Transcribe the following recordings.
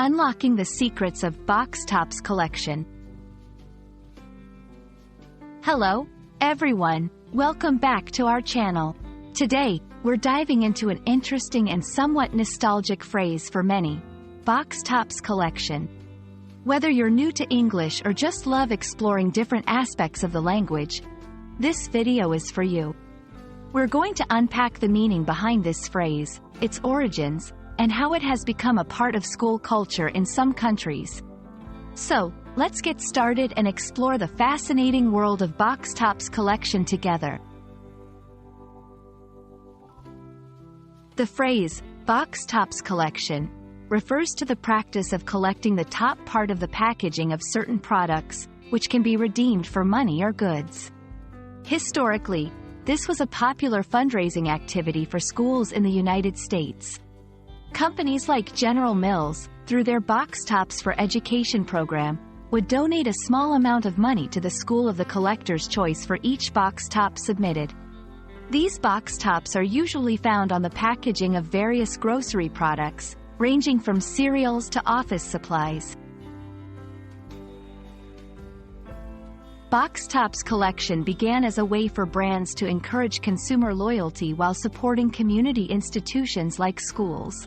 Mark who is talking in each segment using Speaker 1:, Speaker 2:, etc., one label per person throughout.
Speaker 1: Unlocking the secrets of Box Tops collection. Hello, everyone. Welcome back to our channel. Today, we're diving into an interesting and somewhat nostalgic phrase for many: Box Tops collection. Whether you're new to English or just love exploring different aspects of the language, this video is for you. We're going to unpack the meaning behind this phrase, its origins, and how it has become a part of school culture in some countries. So, let's get started and explore the fascinating world of Box Tops collection together. The phrase, Box Tops collection, refers to the practice of collecting the top part of the packaging of certain products, which can be redeemed for money or goods. Historically, this was a popular fundraising activity for schools in the United States. Companies like General Mills, through their Box Tops for Education program, would donate a small amount of money to the school of the collector's choice for each box top submitted. These box tops are usually found on the packaging of various grocery products, ranging from cereals to office supplies. Box Tops collection began as a way for brands to encourage consumer loyalty while supporting community institutions like schools.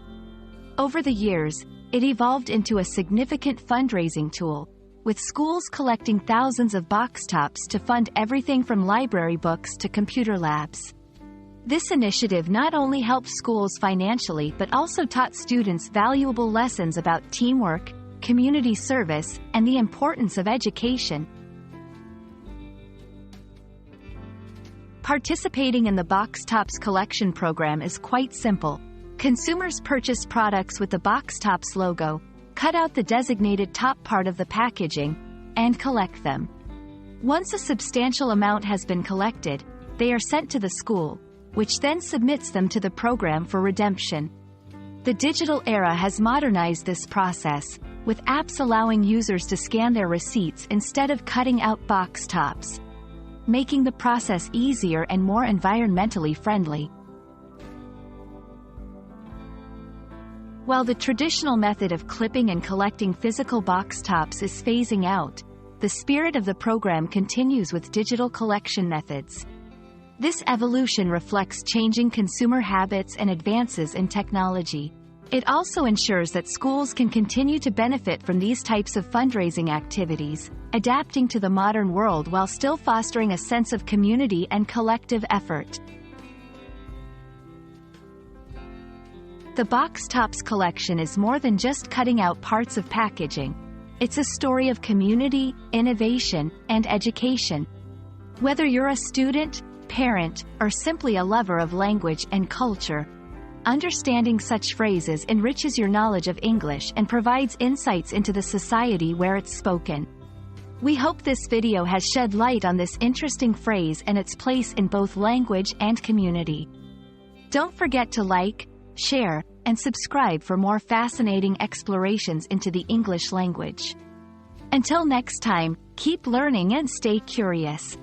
Speaker 1: Over the years, it evolved into a significant fundraising tool, with schools collecting thousands of box tops to fund everything from library books to computer labs. This initiative not only helped schools financially but also taught students valuable lessons about teamwork, community service, and the importance of education. Participating in the Box Tops collection program is quite simple. Consumers purchase products with the Box Tops logo, cut out the designated top part of the packaging, and collect them. Once a substantial amount has been collected, they are sent to the school, which then submits them to the program for redemption. The digital era has modernized this process, with apps allowing users to scan their receipts instead of cutting out box tops, making the process easier and more environmentally friendly. While the traditional method of clipping and collecting physical box tops is phasing out, the spirit of the program continues with digital collection methods. This evolution reflects changing consumer habits and advances in technology. It also ensures that schools can continue to benefit from these types of fundraising activities, adapting to the modern world while still fostering a sense of community and collective effort. The Box Tops collection is more than just cutting out parts of packaging. It's a story of community, innovation, and education. Whether you're a student, parent, or simply a lover of language and culture, understanding such phrases enriches your knowledge of English and provides insights into the society where it's spoken. We hope this video has shed light on this interesting phrase and its place in both language and community. Don't forget to like, share, and subscribe for more fascinating explorations into the English language. Until next time, keep learning and stay curious.